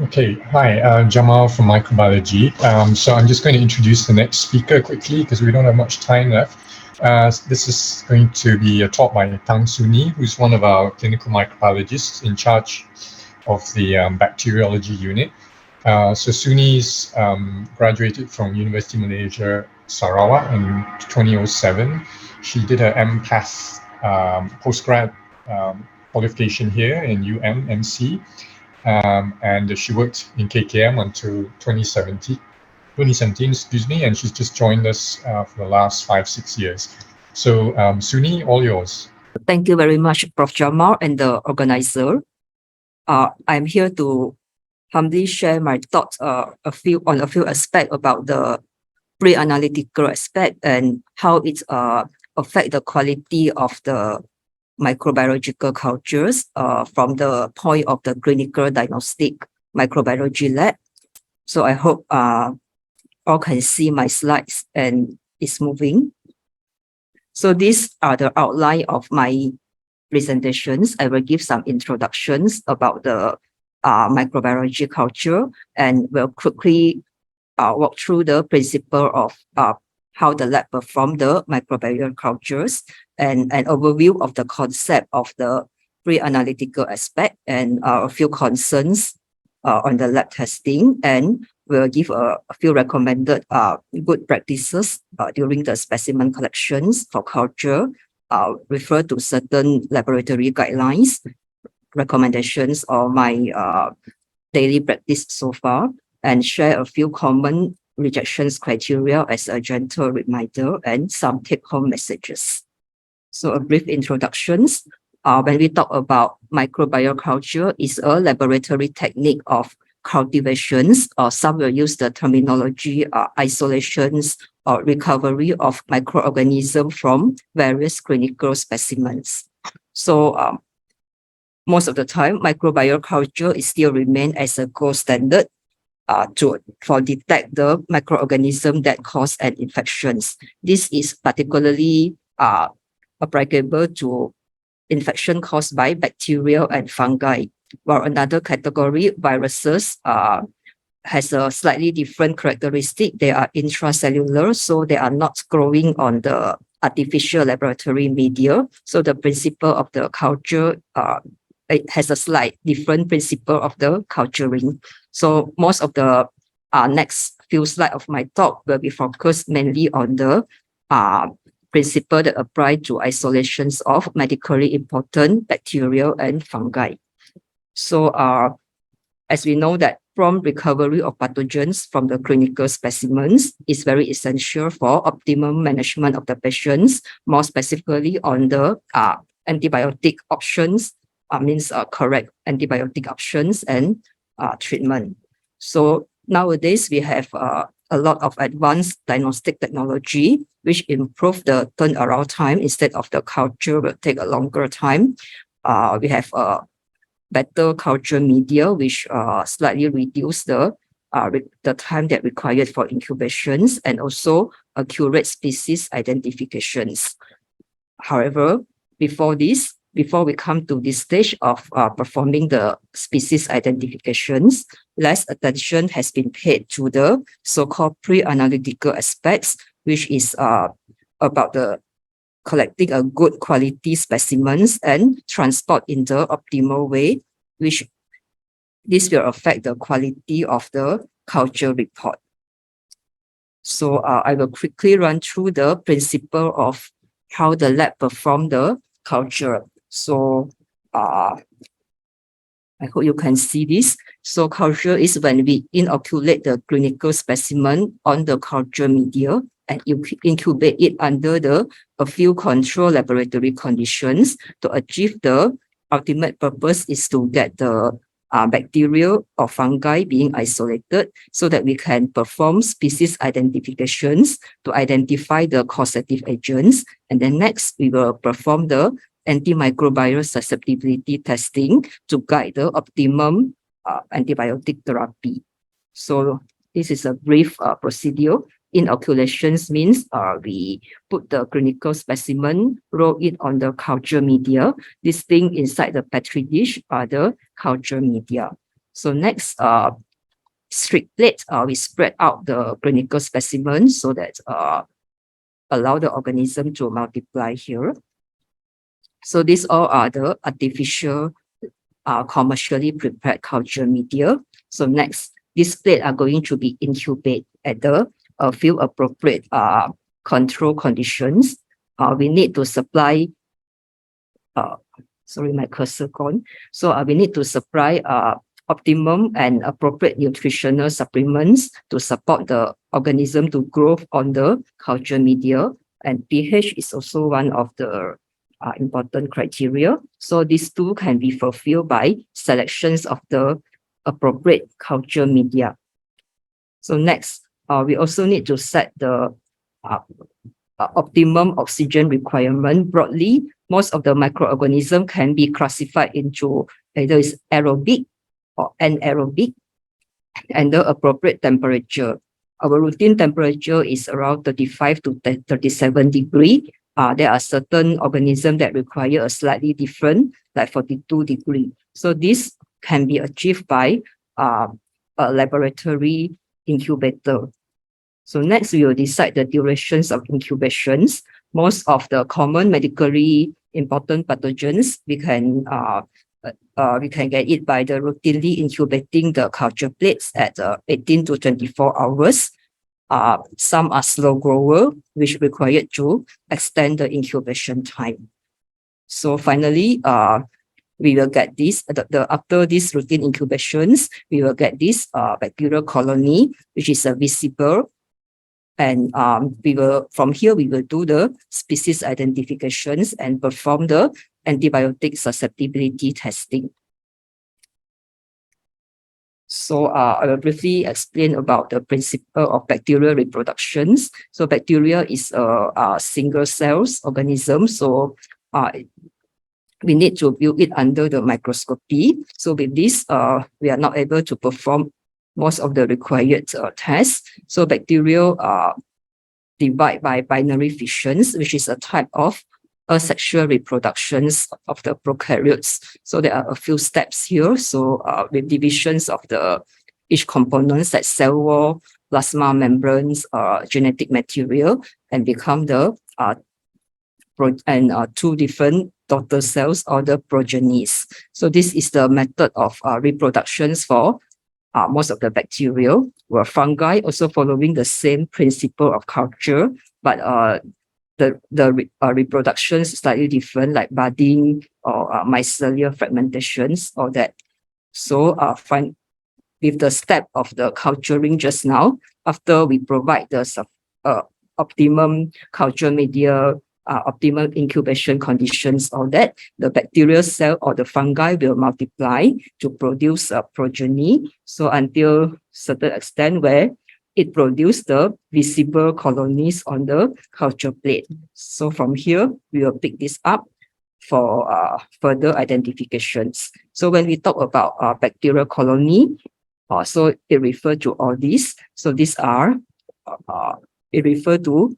Okay, hi, Jamal from Microbiology. So I'm just going to introduce the next speaker quickly because we don't have much time left. This is going to be a talk by Tang, who's one of our clinical microbiologists in charge of the bacteriology unit. So Suni's graduated from University of Malaysia, Sarawak in 2007. She did her MPath postgrad qualification here in UMMC. And she worked in KKM until 2017, and she's just joined us for the last 5-6 years. So Suni, all yours. Thank you very much, Prof. Jamal and the organizer. I'm here to humbly share my thoughts on a few aspects about the pre-analytical aspect and how it affect the quality of the microbiological cultures from the point of the clinical diagnostic microbiology lab. So I hope all can see my slides and it's moving. So these are the outline of my presentations. I will give some introductions about the microbiology culture and will quickly walk through the principle of how the lab perform the microbial cultures and an overview of the concept of the pre-analytical aspect and a few concerns on the lab testing, and we'll give a few recommended good practices during the specimen collections for culture, refer to certain laboratory guidelines, recommendations or my daily practice so far, and share a few common rejections criteria as a gentle reminder and some take-home messages. So a brief introductions. When we talk about microbial culture, is a laboratory technique of cultivations, or some will use the terminology isolations or recovery of microorganisms from various clinical specimens. So most of the time, microbial culture is still remain as a gold standard for detect the microorganism that cause an infections. This is particularly applicable to infection caused by bacteria and fungi, while another category, viruses, has a slightly different characteristic. They are intracellular, so they are not growing on the artificial laboratory media. So the principle of the culture it has a slight different principle of the culturing. So most of the next few slides of my talk will be focused mainly on the principle that apply to isolations of medically important bacteria and fungi. So as we know that from recovery of pathogens from the clinical specimens is very essential for optimum management of the patients, more specifically on the antibiotic options, means correct antibiotic options and treatment. So nowadays we have a lot of advanced diagnostic technology which improve the turnaround time. Instead of the culture will take a longer time, we have better culture media which slightly reduce the time that required for incubations and also accurate species identifications. However, before we come to this stage of performing the species identifications, less attention has been paid to the so-called pre-analytical aspects, which is about the collecting a good quality specimens and transport in the optimal way, which this will affect the quality of the culture report. So I will quickly run through the principle of how the lab perform the culture. So I hope you can see this. So culture is when we inoculate the clinical specimen on the culture media and you incubate it under a few control laboratory conditions to achieve the ultimate purpose is to get the bacteria or fungi being isolated so that we can perform species identifications to identify the causative agents. And then next, we will perform the antimicrobial susceptibility testing to guide the optimum antibiotic therapy. So this is a brief procedure. Inoculations means we put the clinical specimen, roll it on the culture media. This thing inside the petri dish are the culture media. So next, strict plate, we spread out the clinical specimen so that allow the organism to multiply here. So these all are the artificial, commercially prepared culture media. So next, this plate are going to be incubated at the few appropriate control conditions. We need to supply, sorry, my cursor gone. So we need to supply optimum and appropriate nutritional supplements to support the organism to grow on the culture media. And pH is also one of the important criteria. So these two can be fulfilled by selections of the appropriate culture media. So next, we also need to set the optimum oxygen requirement broadly. Most of the microorganisms can be classified into either is aerobic or anaerobic, and the appropriate temperature. Our routine temperature is around 35 to 37 degrees. There are certain organisms that require a slightly different, like 42 degrees. So this can be achieved by a laboratory incubator. So next, we will decide the durations of incubations. Most of the common medically important pathogens, we can get it by the routinely incubating the culture plates at 18 to 24 hours. Some are slow grower, which required to extend the incubation time. So finally, we will get this, after these routine incubations, we will get this bacterial colony, which is visible. And from here, we will do the species identifications and perform the antibiotic susceptibility testing. So I will briefly explain about the principle of bacterial reproductions. So bacteria is a single cells organism. So we need to view it under the microscopy. So with this, we are not able to perform most of the required tests. So bacteria divide by binary fissions, which is a type of asexual reproductions of the prokaryotes. So there are a few steps here. So with divisions of the each components like cell wall, plasma membranes, genetic material, and become the two different daughter cells or the progenies. So this is the method of reproductions for most of the bacteria. Were fungi also following the same principle of culture, but the reproduction is slightly different, like budding or mycelial fragmentations or that. So with the step of the culturing just now, after we provide the optimum culture media, optimal incubation conditions, all that, the bacterial cell or the fungi will multiply to produce a progeny. So until certain extent where it produces the visible colonies on the culture plate. So from here, we will pick this up for further identifications. So when we talk about bacterial colony, so it refers to all these. So these are, it refers to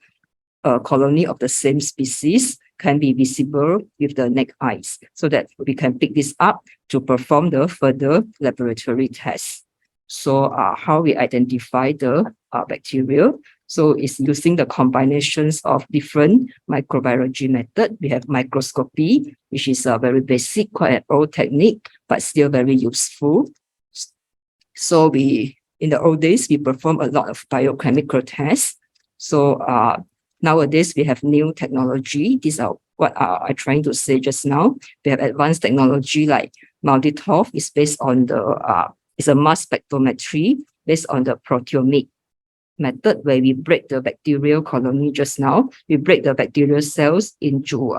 a colony of the same species can be visible with the naked eyes, so that we can pick this up to perform the further laboratory tests. So how we identify the bacteria? So it's using the combinations of different microbiology method. We have microscopy, which is a very basic, quite an old technique, but still very useful. So in the old days, we perform a lot of biochemical tests. So nowadays, we have new technology. These are what I'm trying to say just now. We have advanced technology like Moderator is based on the, it's a mass spectrometry based on the proteomic method, where we break the bacterial colony just now. We break the bacterial cells into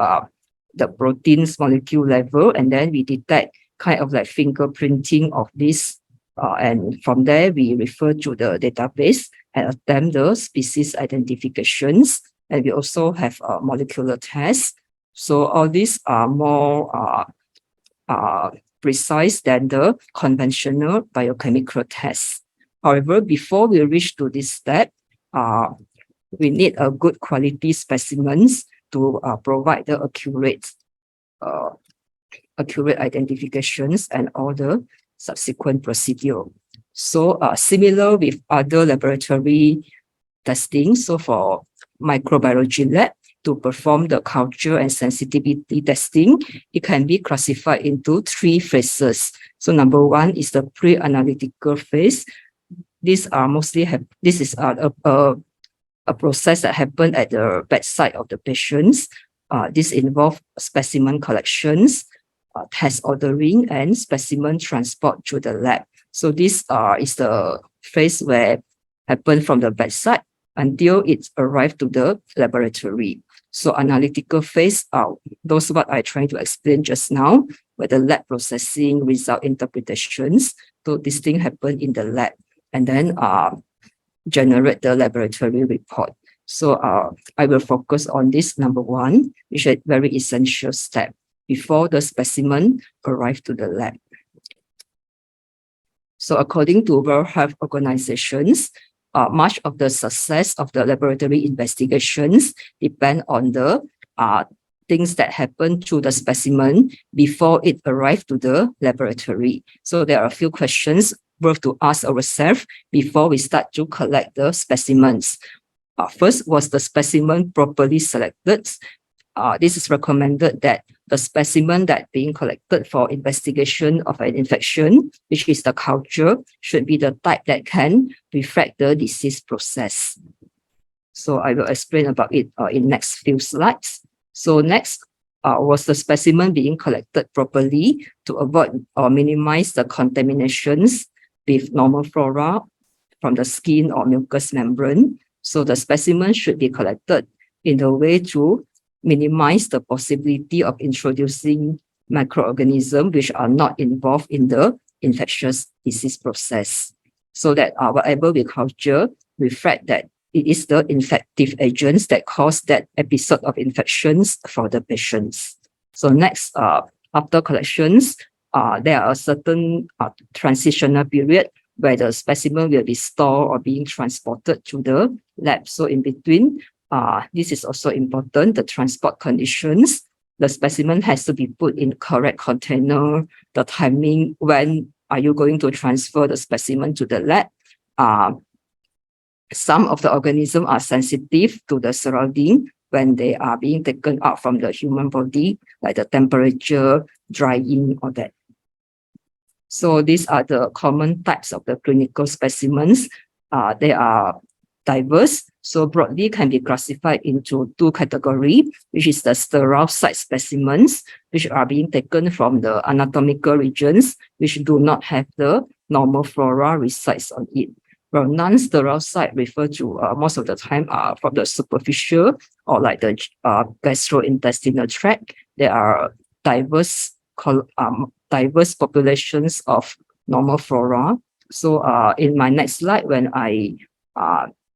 the proteins molecule level, and then we detect kind of like fingerprinting of this. And from there, we refer to the database and attempt the species identifications. And we also have molecular tests. So all these are more precise than the conventional biochemical tests. However, before we reach to this step, we need a good quality specimens to provide the accurate identifications and all the subsequent procedure. So similar with other laboratory testing, so for microbiology lab, to perform the culture and sensitivity testing, it can be classified into 3 phases. So number 1 is the pre-analytical phase. These are mostly this is a process that happens at the bedside of the patients. This involves specimen collections, test ordering, and specimen transport to the lab. So this is the phase where happen from the bedside until it arrived to the laboratory. So analytical phase are those what I tried to explain just now, where the lab processing, result interpretations. So this thing happen in the lab, and then generate the laboratory report. So I will focus on this number 1, which is a very essential step before the specimen arrive to the lab. So according to World Health Organizations, much of the success of the laboratory investigations depend on the things that happen to the specimen before it arrived to the laboratory. So there are a few questions worth to ask ourselves before we start to collect the specimens. First, was the specimen properly selected? This is recommended that the specimen that being collected for investigation of an infection, which is the culture, should be the type that can reflect the disease process. So I will explain about it in next few slides. So next, was the specimen being collected properly to avoid or minimize the contaminations with normal flora from the skin or mucous membrane. So the specimen should be collected in a way to minimize the possibility of introducing microorganisms which are not involved in the infectious disease process. So that whatever we culture reflect that it is the infective agents that cause that episode of infections for the patients. So next, after collections, there are certain transitional period where the specimen will be stored or being transported to the lab. So in between, this is also important, the transport conditions. The specimen has to be put in correct container, the timing, when are you going to transfer the specimen to the lab. Some of the organisms are sensitive to the surrounding when they are being taken out from the human body, like the temperature, drying, or that. So these are the common types of the clinical specimens. They are diverse, so broadly can be classified into 2 categories, which is the sterile site specimens, which are being taken from the anatomical regions, which do not have the normal flora resides on it. Well, non-sterile site refer to most of the time from the superficial or like the gastrointestinal tract. There are diverse populations of normal flora. So in my next slide, when I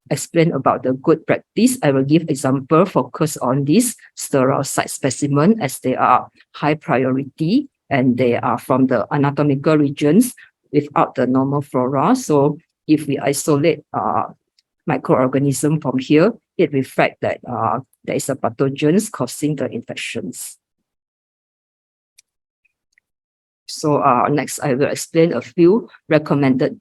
explain about the good practice, I will give example focus on this sterile site specimen as they are high priority and they are from the anatomical regions without the normal flora. So if we isolate microorganism from here, it reflects that there is a pathogens causing the infections. So next, I will explain a few recommended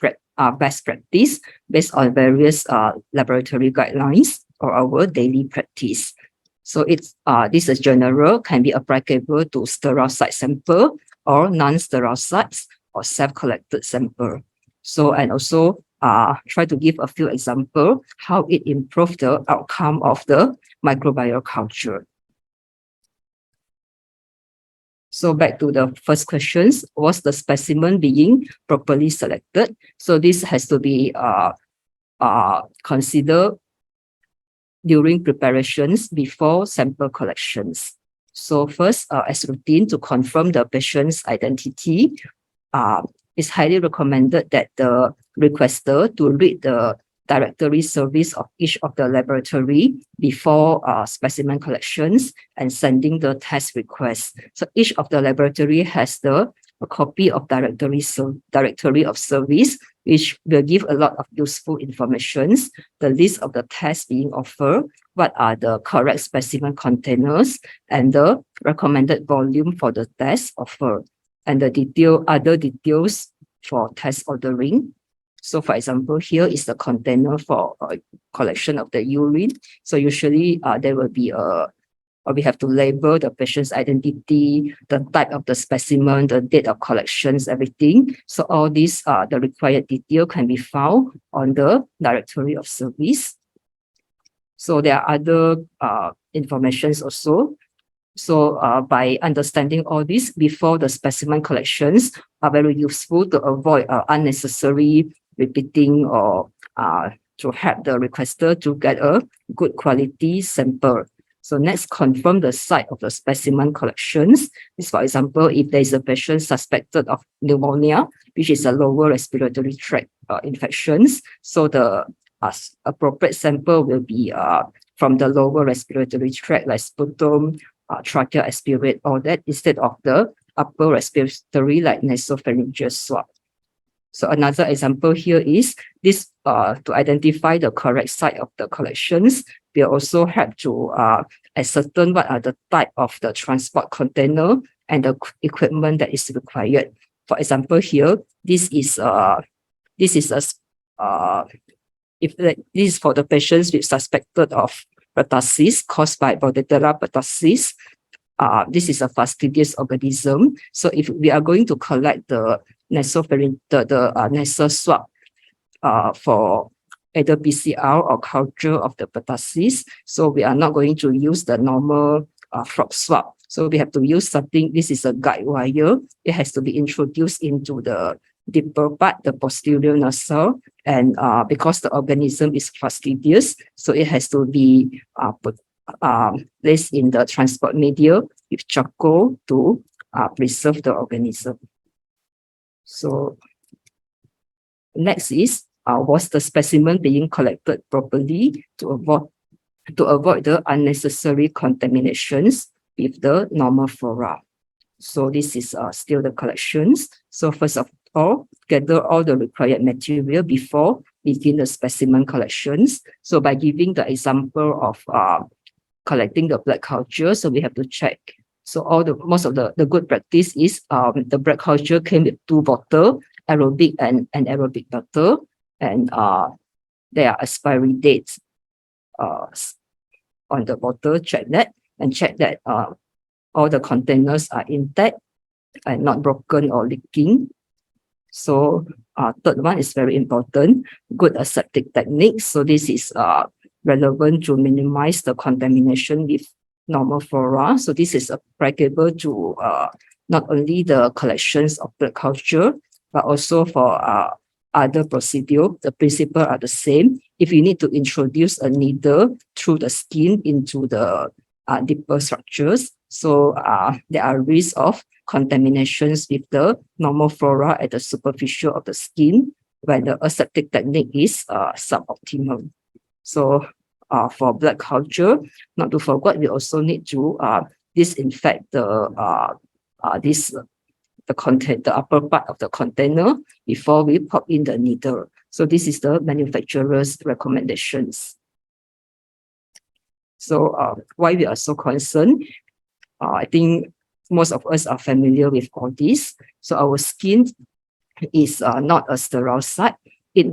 best practice based on various laboratory guidelines or our daily practice. So it's this is general, can be applicable to sterile site sample or non-sterile sites or self-collected sample. So and also try to give a few examples how it improved the outcome of the microbial culture. So back to the first questions, was the specimen being properly selected? So this has to be considered during preparations before sample collections. So first, as routine to confirm the patient's identity, it's highly recommended that the requester to read the directory service of each of the laboratory before specimen collections and sending the test request. So each of the laboratory has a copy of directory of service, which will give a lot of useful information. The list of the tests being offered, what are the correct specimen containers, and the recommended volume for the test offered. And the other details for test ordering. So for example, here is the container for collection of the urine. So usually there will be we have to label the patient's identity, the type of the specimen, the date of collections, everything. So all these the required detail can be found on the directory of service. So there are other informations also. So by understanding all this before the specimen collections are very useful to avoid unnecessary repeating or to help the requester to get a good quality sample. So next, confirm the site of the specimen collections. This, for example, if there is a patient suspected of pneumonia, which is a lower respiratory tract infections, so the appropriate sample will be from the lower respiratory tract, like sputum, tracheal aspirate, all that, instead of the upper respiratory, like nasopharyngeal swab. So another example here is this, to identify the correct site of the collections, we also have to ascertain what are the type of the transport container and the equipment that is required. For example, here, this is this is for the patients with suspected of pertussis caused by Moderator pertussis. This is a fastidious organism. So if we are going to collect the nasal swab for either PCR or culture of the pertussis, so we are not going to use the normal frog swab. So we have to use something. This is a guide wire. It has to be introduced into the deeper part, the posterior nasal, and because the organism is fastidious, so it has to be placed in the transport media with charcoal to preserve the organism. So next is, was the specimen being collected properly to avoid the unnecessary contaminations with the normal flora. So this is still the collections. So first of all, gather all the required material before begin the specimen collections. So by giving the example of collecting the blood culture, so we have to check. So most of the good practice is the blood culture came with 2 bottles, aerobic and anaerobic bottle, and there are expiry dates on the bottle. Check that and check that all the containers are intact and not broken or leaking. So third one is very important, good aseptic techniques. So this is relevant to minimize the contamination with normal flora. So this is applicable to not only the collections of blood culture, but also for other procedure. The principle are the same. If you need to introduce a needle through the skin into the deeper structures, so there are risks of contaminations with the normal flora at the superficial of the skin when the aseptic technique is suboptimal. So for blood culture, not to forget, we also need to disinfect the upper part of the container before we pop in the needle. So this is the manufacturer's recommendations. So why we are so concerned? I think most of us are familiar with all this. So our skin is not a sterile site. It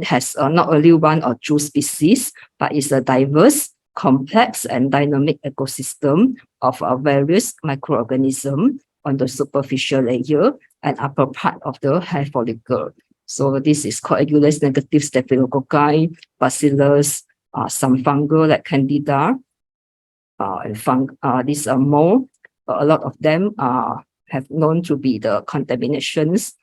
has not only 1 or 2 species, but it's a diverse, complex, and dynamic ecosystem of various microorganisms on the superficial layer and upper part of the hair follicle. So this is coagulase negative staphylococci, bacillus, some fungal like candida, and these are more. A lot of them have known to be the contaminants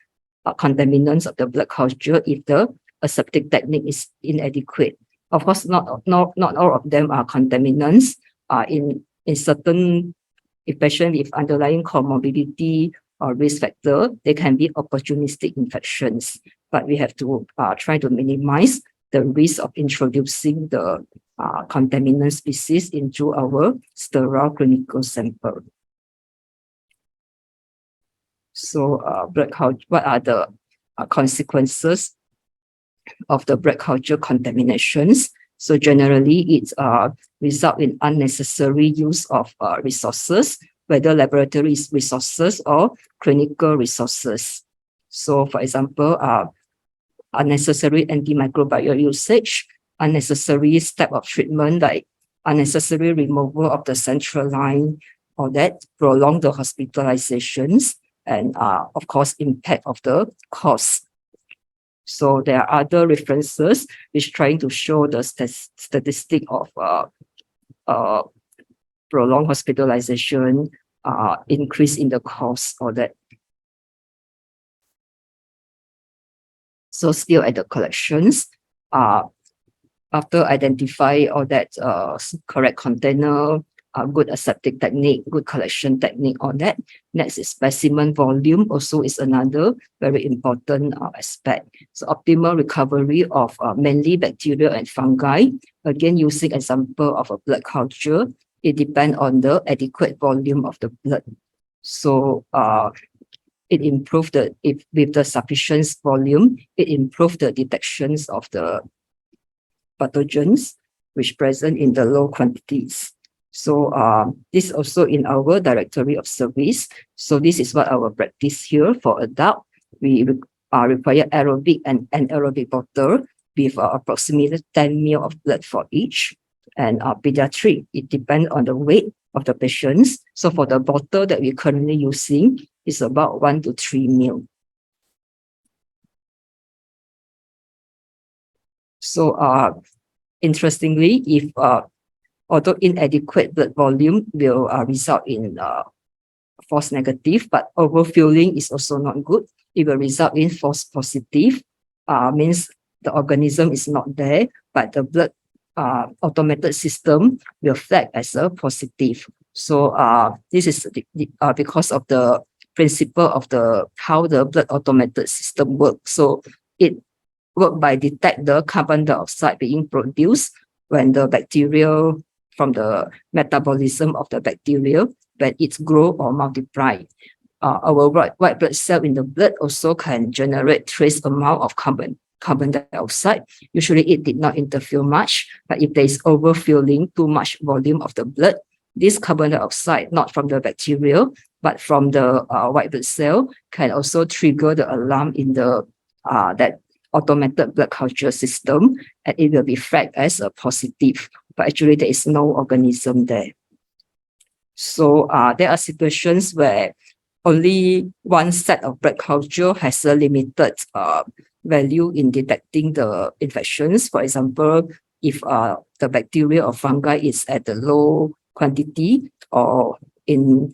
of the blood culture if the aseptic technique is inadequate. Of course, not all of them are contaminants. In certain patients with underlying comorbidity or risk factor, they can be opportunistic infections. But we have to try to minimize the risk of introducing the contaminant species into our sterile clinical sample. So blood culture, what are the consequences of the blood culture contaminations? So generally, it results in unnecessary use of resources, whether laboratory resources or clinical resources. So, for example, unnecessary antimicrobial usage, unnecessary step of treatment like unnecessary removal of the central line, or that prolong the hospitalizations, and of course impact of the cost. So there are other references which trying to show the statistic of prolonged hospitalization, increase in the cost, or that. So still at the collections, after identify all that correct container, good aseptic technique, good collection technique, all that. Next is specimen volume, also is another very important aspect. So optimal recovery of mainly bacteria and fungi. Again, using example of a blood culture, it depends on the adequate volume of the blood. So it improved with the sufficient volume, it improved the detections of the pathogens which present in the low quantities. So this also in our directory of service. So this is what our practice here for adult. We require aerobic and anaerobic bottle with approximately 10 ml of blood for each. And pediatric, it depends on the weight of the patients. So for the bottle that we're currently using is about 1 to 3 ml. So interestingly, if although inadequate blood volume will result in false negative, but overfilling is also not good. It will result in false positive, means the organism is not there, but the blood automated system will flag as a positive. So this is because of the principle of how the blood automated system works. So it work by detect the carbon dioxide being produced when the bacteria, from the metabolism of the bacteria, when it's grow or multiply. Our white blood cell in the blood also can generate trace amount of carbon dioxide. Usually it did not interfere much, but if there is overfilling, too much volume of the blood, this carbon dioxide, not from the bacteria, but from the white blood cell, can also trigger the alarm in the that automated blood culture system, and it will be flagged as a positive, but actually there is no organism there. So there are situations where only one set of blood culture has a limited value in detecting the infections. For example, if the bacteria or fungi is at a low quantity, or in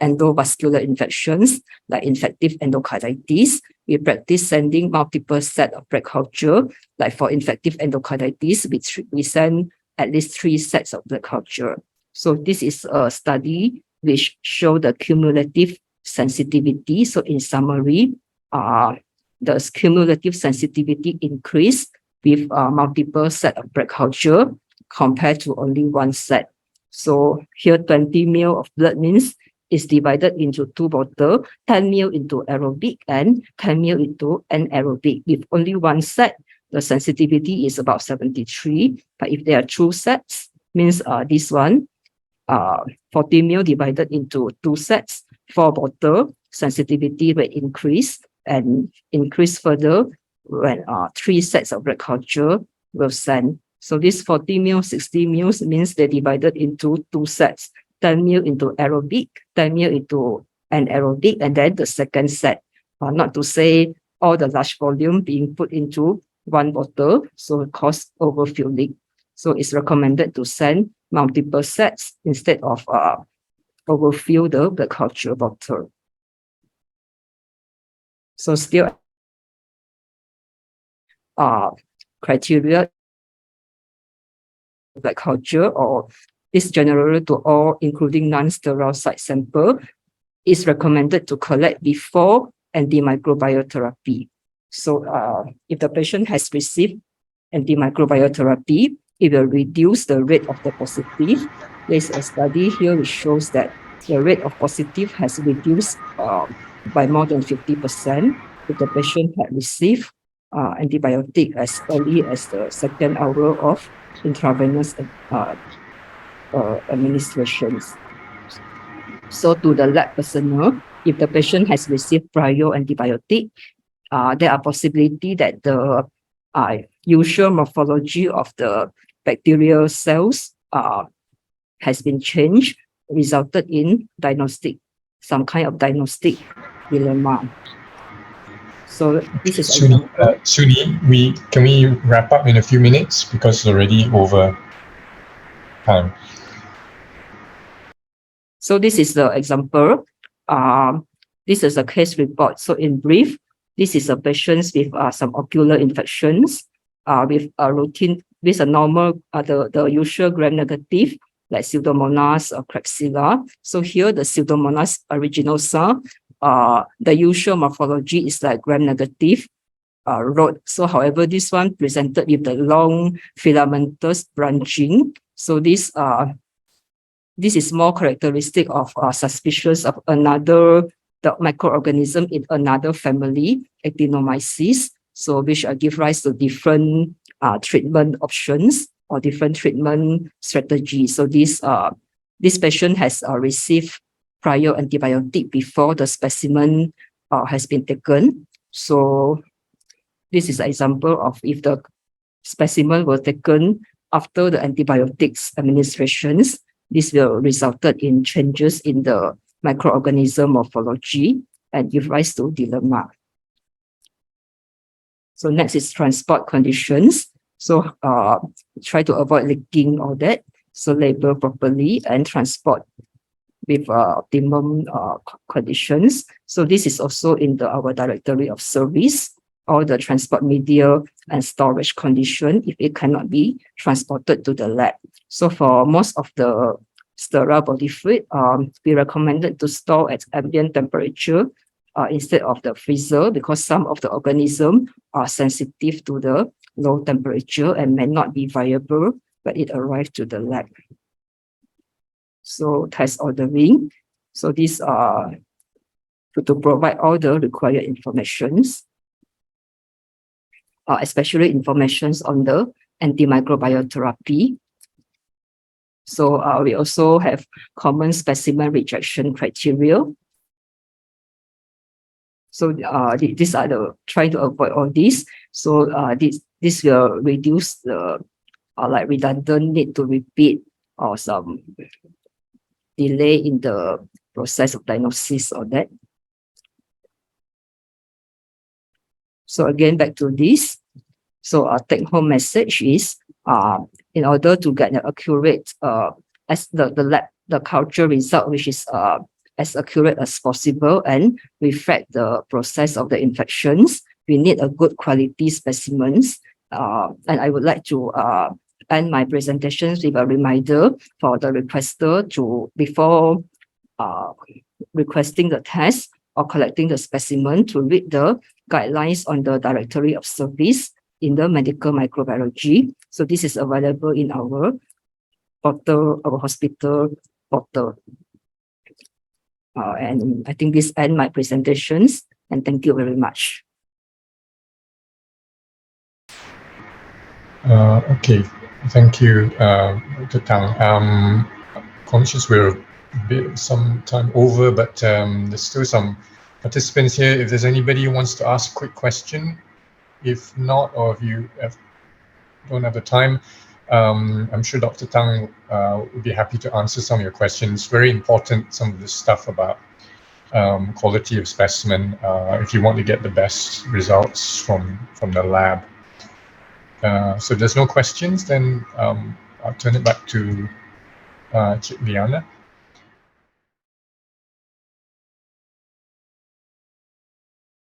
endovascular infections like infective endocarditis, we practice sending multiple set of blood culture. Like for infective endocarditis, we send at least 3 sets of blood culture. So this is a study which show the cumulative sensitivity. So in summary, the cumulative sensitivity increased with multiple set of blood culture compared to only one set. So here 20 ml of blood means is divided into 2 bottles, 10 ml into aerobic and 10 ml into anaerobic. With only one set, the sensitivity is about 73. But if there are 2 sets, means this one, 40 ml divided into 2 sets, 4 bottles, sensitivity will increase and increase further when 3 sets of blood culture will send. So this 40 ml, 60 ml means they divided into 2 sets, 10 ml into aerobic, 10 ml into anaerobic, and then the second set. Not to say all the large volume being put into one bottle, so it cause overfilling. So it's recommended to send multiple sets instead of overfill the blood culture bottle. So still criteria blood culture, or is general to all, including non-sterile site sample, is recommended to collect before antimicrobial therapy. So if the patient has received antimicrobial therapy, it will reduce the rate of the positive. There's a study here which shows that the rate of positive has reduced by more than 50% if the patient had received antibiotic as early as the 2nd hour of intravenous administrations. So to the lab personnel, if the patient has received prior antibiotic, there are possibility that the usual morphology of the bacterial cells has been changed, resulted in some kind of diagnostic dilemma. So this is Suni, can we wrap up in a few minutes because it's already over time. So this is the example. This is a case report. So in brief, this is a patient with some ocular infections with a routine, with a normal, the usual gram-negative, like Pseudomonas or Klebsiella. So here the Pseudomonas aeruginosa, the usual morphology is like gram-negative rod. So however, this one presented with the long filamentous branching. So this is more characteristic of suspicious of another microorganism in another family, Actinomyces. So which give rise to different treatment options or different treatment strategies. So this patient has received prior antibiotic before the specimen has been taken. So this is an example of if the specimen were taken after the antibiotics administrations, this will result in changes in the microorganism morphology and give rise to dilemma. So next is transport conditions. So try to avoid leaking all that. So label properly and transport with optimum conditions. So this is also in our directory of service, all the transport media and storage condition if it cannot be transported to the lab. So for most of the sterile body fluid, we recommended to store at ambient temperature instead of the freezer because some of the organisms are sensitive to the low temperature and may not be viable when it arrives to the lab. So test ordering. So these are to provide all the required informations, especially informations on the antimicrobial therapy. So we also have common specimen rejection criteria. So these are trying to avoid all this. So this will reduce the like redundant need to repeat or some delay in the process of diagnosis or that. So again, back to this. So our take-home message is, in order to get an accurate, as the culture result, which is as accurate as possible and reflect the process of the infections, we need a good quality specimens. And I would like to end my presentations with a reminder for the requester to, before requesting the test or collecting the specimen, to read the guidelines on the directory of service in the medical microbiology. So this is available in our portal, our hospital portal. And I think this ends my presentations, and thank you very much. Okay, thank you, Dr. Tang. Conscious we're a bit some time over, but there's still some participants here. If there's anybody who wants to ask a quick question, if not, or if you don't have the time, I'm sure Dr. Tang would be happy to answer some of your questions. Very important, some of this stuff about quality of specimen, if you want to get the best results from the lab. So if there's no questions, then I'll turn it back to Liana.